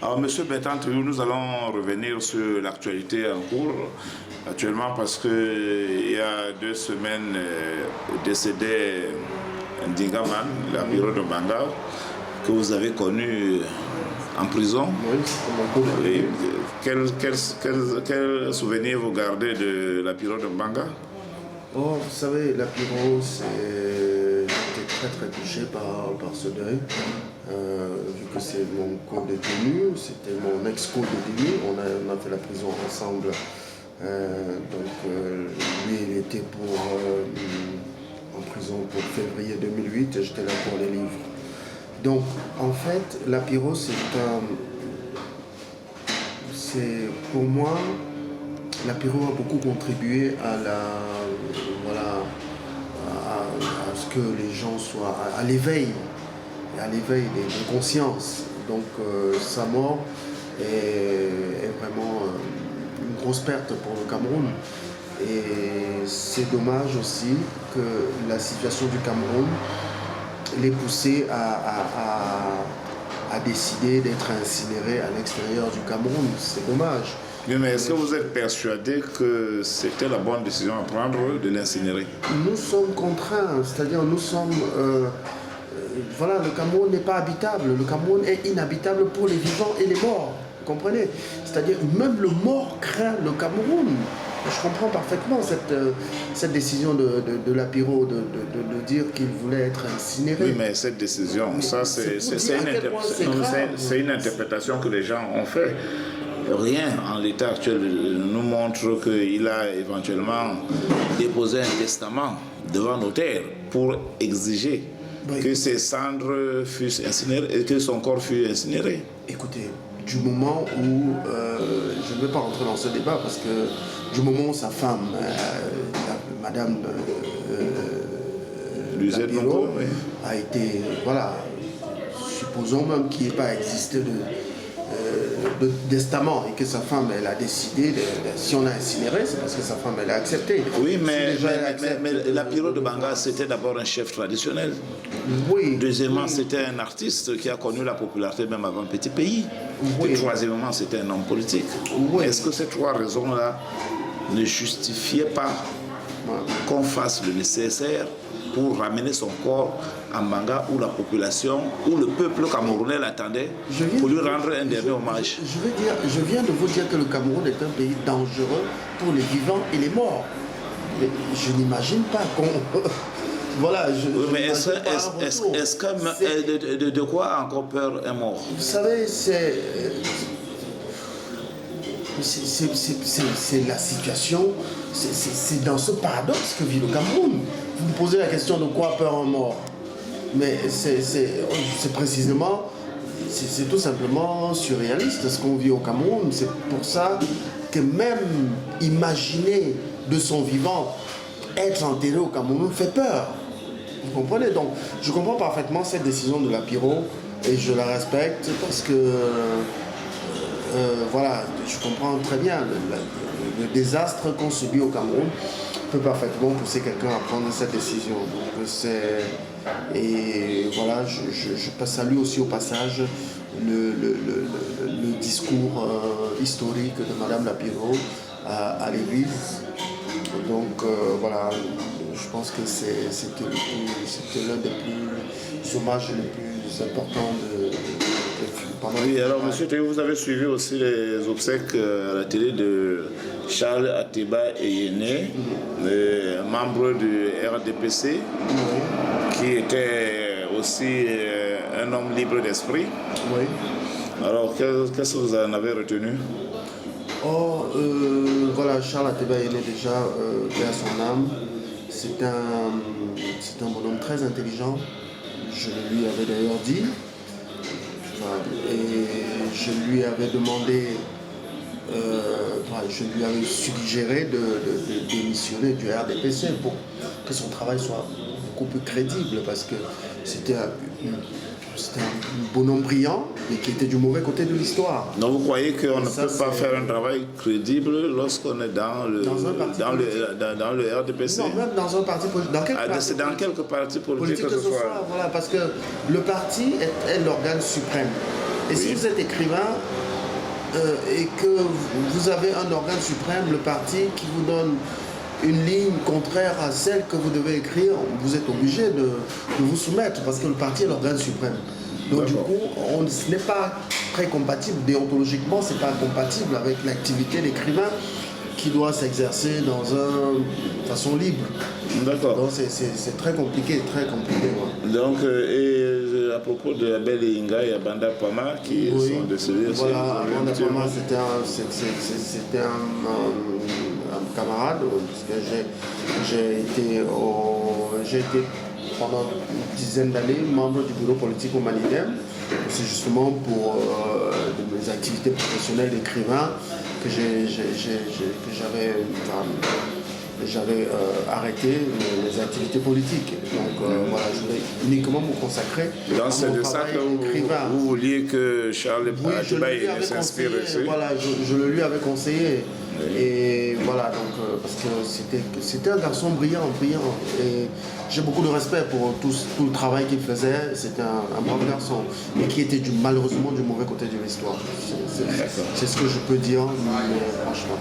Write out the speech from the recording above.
Alors, Monsieur Bertrand Triou, nous allons revenir sur l'actualité en cours. Actuellement, parce qu'il y a 2 semaines, décédé Ndingaman, la bureau de Mbanga, que vous avez connu en prison. Oui, c'est mon Et quel souvenir vous gardez de la bureau de Mbanga? Oh, vous savez, la Pyro, j'étais très touché par ce deuil. Vu que c'est mon co-détenu, c'était mon ex-co-détenu, on a fait la prison ensemble. Lui, il était en prison pour février 2008 et j'étais là pour les livres. Donc, en fait, la Pyro, pour moi, la Pyro a beaucoup contribué à ce que les gens soient à l'éveil de conscience. Donc sa mort est vraiment une grosse perte pour le Cameroun. Et c'est dommage aussi que la situation du Cameroun l'ait poussé à décider d'être incinéré à l'extérieur du Cameroun. C'est dommage. Oui, mais est-ce que vous êtes persuadé que c'était la bonne décision à prendre de l'incinérer? Nous sommes contraints, c'est-à-dire nous sommes... voilà, le Cameroun n'est pas habitable. Le Cameroun est inhabitable pour les vivants et les morts. Vous comprenez? C'est-à-dire même le mort craint le Cameroun. Je comprends parfaitement cette décision de la Pyro de dire qu'il voulait être incinéré. Oui, mais cette décision, ça c'est une interprétation que les gens ont fait. Rien en l'état actuel nous montre qu'il a éventuellement déposé un testament devant notaire pour exiger que ses cendres fussent incinérées et que son corps fût incinéré. Écoutez, du moment où, je ne vais pas rentrer dans ce débat parce que du moment où sa femme, Madame Lapiro, a été, voilà, supposons même qu'il n'ait pas existé de testament et que sa femme elle a décidé si on a incinéré, c'est parce que sa femme elle a accepté. Oui, mais la Pyro de Mbanga c'était d'abord un chef traditionnel. Oui. Deuxièmement, c'était un artiste qui a connu la popularité même avant Petit Pays. Oui. Et troisièmement, c'était un homme politique. Oui. Est-ce que ces 3 raisons-là ne justifiaient pas qu'on fasse le nécessaire pour ramener son corps à Mbanga où la population, où le peuple camerounais l'attendait pour lui rendre un dernier hommage? Je viens de vous dire que le Cameroun est un pays dangereux pour les vivants et les morts. Mais je n'imagine pas qu'on... Voilà, mais est-ce que de quoi a encore peur un mort? Vous savez, c'est la situation, c'est dans ce paradoxe que vit le Cameroun. Vous me posez la question de quoi a peur un mort, mais c'est précisément, c'est tout simplement surréaliste ce qu'on vit au Cameroun. C'est pour ça que même imaginer de son vivant être enterré au Cameroun fait peur. Vous comprenez? Donc je comprends parfaitement cette décision de la Pyro et je la respecte parce que voilà, je comprends très bien le désastre qu'on subit au Cameroun peut parfaitement pousser quelqu'un à prendre cette décision. Donc et voilà, je salue aussi au passage le discours historique de Madame Lapiro à l'église. Donc voilà, je pense que c'était l'un des plus hommages les plus importants oui, alors monsieur Théo, vous avez suivi aussi les obsèques à la télé de Charles Atiba Eyene, membre du RDPC, qui était aussi un homme libre d'esprit. Oui. Alors, qu'est-ce que vous en avez retenu? Voilà, Charles Atiba Eyene, déjà, paix à son âme. C'est un bonhomme très intelligent. Je lui avais d'ailleurs dit. Et je lui avais demandé, je lui avais suggéré de démissionner du RDPC pour que son travail soit beaucoup plus crédible parce que c'était un bonhomme brillant mais qui était du mauvais côté de l'histoire. Donc vous croyez qu'on ne peut pas faire un travail crédible lorsqu'on est dans le RDPC? Non, même dans un parti politique. Dans quelques partis politiques que ce soit. Voilà, parce que le parti est l'organe suprême. Et si vous êtes écrivain et que vous avez un organe suprême, le parti, qui vous donne une ligne contraire à celle que vous devez écrire, vous êtes obligé de vous soumettre parce que le parti est l'organe suprême. Donc du coup, ce n'est pas très compatible, déontologiquement, c'est pas compatible avec l'activité d'écrivain qui doit s'exercer dans une façon libre. D'accord. Donc c'est très compliqué, très compliqué. Ouais. Donc, et à propos de Abel et Inga, il y a Banda Pama qui sont décédés. Voilà, Banda Pama, c'était un camarade, parce que j'ai été pendant une dizaine d'années membre du bureau politique au Manidem. C'est justement pour mes activités professionnelles d'écrivain que j'avais arrêté les activités politiques. Donc voilà, je voulais uniquement me consacrer donc à c'est mon de ça travail que d'écrivain. vous vouliez que Charles Adjoubaï s'inspire aussi. Voilà, je le lui avais conseillé. Oui. Et voilà, donc parce que c'était un garçon brillant. Et j'ai beaucoup de respect pour tout le travail qu'il faisait. C'était un brave garçon, mais qui était malheureusement du mauvais côté de l'histoire. C'est ce que je peux dire, mais franchement.